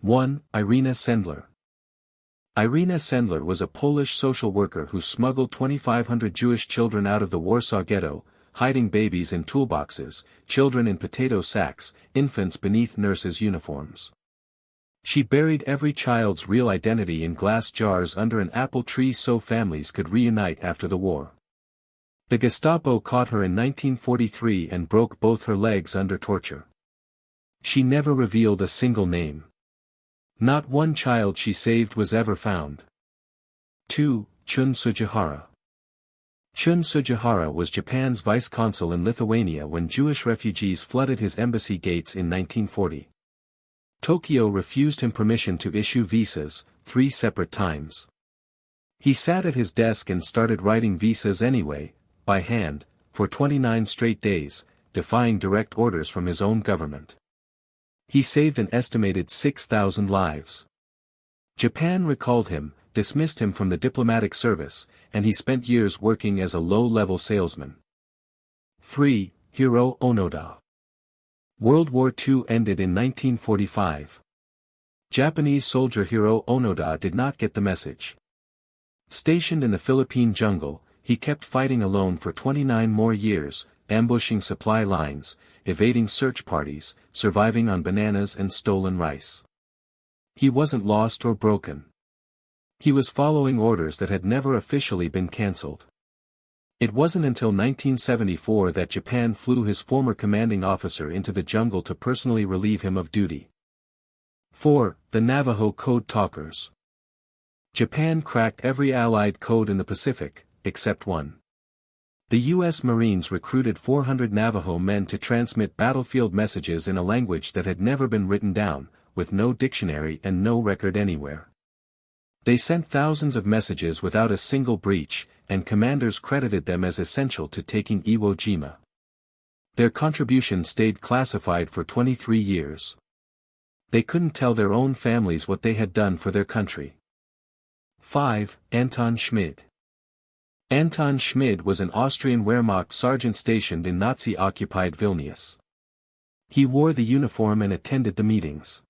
1. Irena Sendler. Irena Sendler was a Polish social worker who smuggled 2,500 Jewish children out of the Warsaw Ghetto, hiding babies in toolboxes, children in potato sacks, infants beneath nurses' uniforms. She buried every child's real identity in glass jars under an apple tree so families could reunite after the war. The Gestapo caught her in 1943 and broke both her legs under torture. She never revealed a single name. Not one child she saved was ever found. 2. Chiune Sugihara. Chiune Sugihara was Japan's vice-consul in Lithuania when Jewish refugees flooded his embassy gates in 1940. Tokyo refused him permission to issue visas, 3 separate times. He sat at his desk and started writing visas anyway, by hand, for 29 straight days, defying direct orders from his own government. He saved an estimated 6,000 lives. Japan recalled him, dismissed him from the diplomatic service, and he spent years working as a low-level salesman. 3. Hiroo Onoda. World War II ended in 1945. Japanese soldier Hiroo Onoda did not get the message. Stationed in the Philippine jungle, he kept fighting alone for 29 more years, ambushing supply lines, evading search parties, surviving on bananas and stolen rice. He wasn't lost or broken. He was following orders that had never officially been cancelled. It wasn't until 1974 that Japan flew his former commanding officer into the jungle to personally relieve him of duty. 4. The Navajo Code Talkers. Japan cracked every Allied code in the Pacific, except one. The U.S. Marines recruited 400 Navajo men to transmit battlefield messages in a language that had never been written down, with no dictionary and no record anywhere. They sent thousands of messages without a single breach, and commanders credited them as essential to taking Iwo Jima. Their contribution stayed classified for 23 years. They couldn't tell their own families what they had done for their country. 5. Anton Schmid. Anton Schmid was an Austrian Wehrmacht sergeant stationed in Nazi-occupied Vilnius. He wore the uniform and attended the meetings.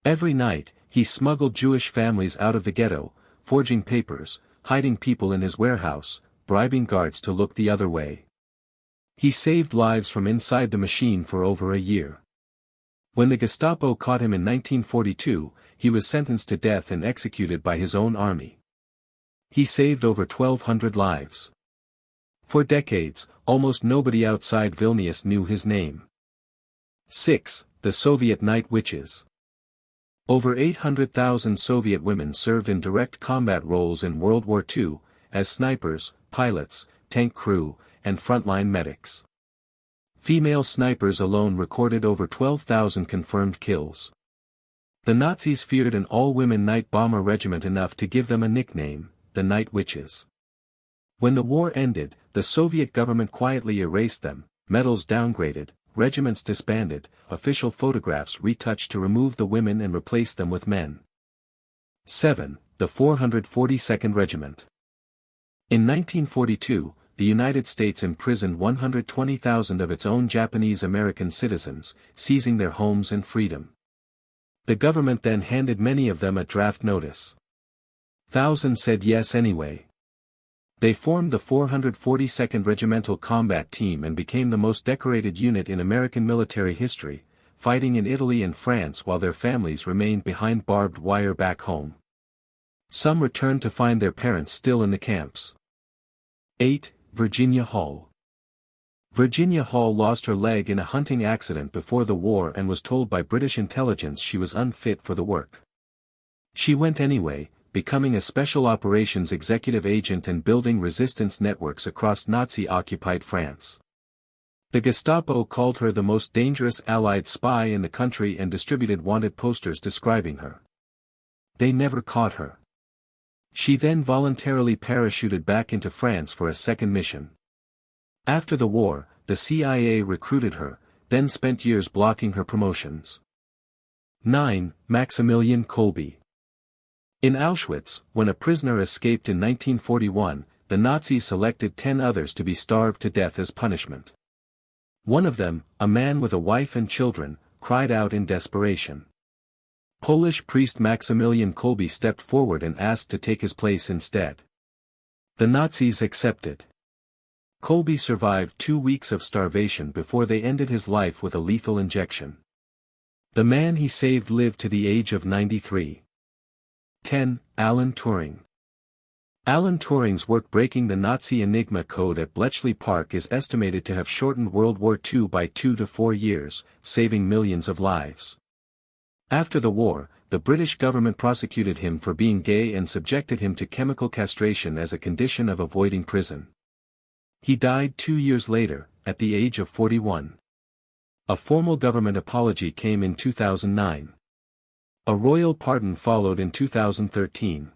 Every night, he smuggled Jewish families out of the ghetto, forging papers, hiding people in his warehouse, bribing guards to look the other way. He saved lives from inside the machine for over a year. When the Gestapo caught him in 1942, he was sentenced to death and executed by his own army. He saved over 1,200 lives. For decades, almost nobody outside Vilnius knew his name. 6. The Soviet Night Witches. Over 800,000 Soviet women served in direct combat roles in World War II, as snipers, pilots, tank crew, and frontline medics. Female snipers alone recorded over 12,000 confirmed kills. The Nazis feared an all-women night bomber regiment enough to give them a nickname, the Night Witches. When the war ended, the Soviet government quietly erased them, medals downgraded, regiments disbanded, official photographs retouched to remove the women and replace them with men. 7. The 442nd Regiment. In 1942, the United States imprisoned 120,000 of its own Japanese-American citizens, seizing their homes and freedom. The government then handed many of them a draft notice. Thousands said yes anyway. They formed the 442nd Regimental Combat Team and became the most decorated unit in American military history, fighting in Italy and France while their families remained behind barbed wire back home. Some returned to find their parents still in the camps. 8. Virginia Hall. Virginia Hall lost her leg in a hunting accident before the war and was told by British intelligence she was unfit for the work. She went anyway, becoming a special operations executive agent and building resistance networks across Nazi-occupied France. The Gestapo called her the most dangerous Allied spy in the country and distributed wanted posters describing her. They never caught her. She then voluntarily parachuted back into France for a second mission. After the war, the CIA recruited her, then spent years blocking her promotions. 9. Maximilian Kolbe. In Auschwitz, when a prisoner escaped in 1941, the Nazis selected 10 others to be starved to death as punishment. One of them, a man with a wife and children, cried out in desperation. Polish priest Maximilian Kolbe stepped forward and asked to take his place instead. The Nazis accepted. Kolbe survived 2 weeks of starvation before they ended his life with a lethal injection. The man he saved lived to the age of 93. 10. Alan Turing. Alan Turing's work breaking the Nazi Enigma code at Bletchley Park is estimated to have shortened World War II by 2 to 4 years, saving millions of lives. After the war, the British government prosecuted him for being gay and subjected him to chemical castration as a condition of avoiding prison. He died 2 years later, at the age of 41. A formal government apology came in 2009. A royal pardon followed in 2013.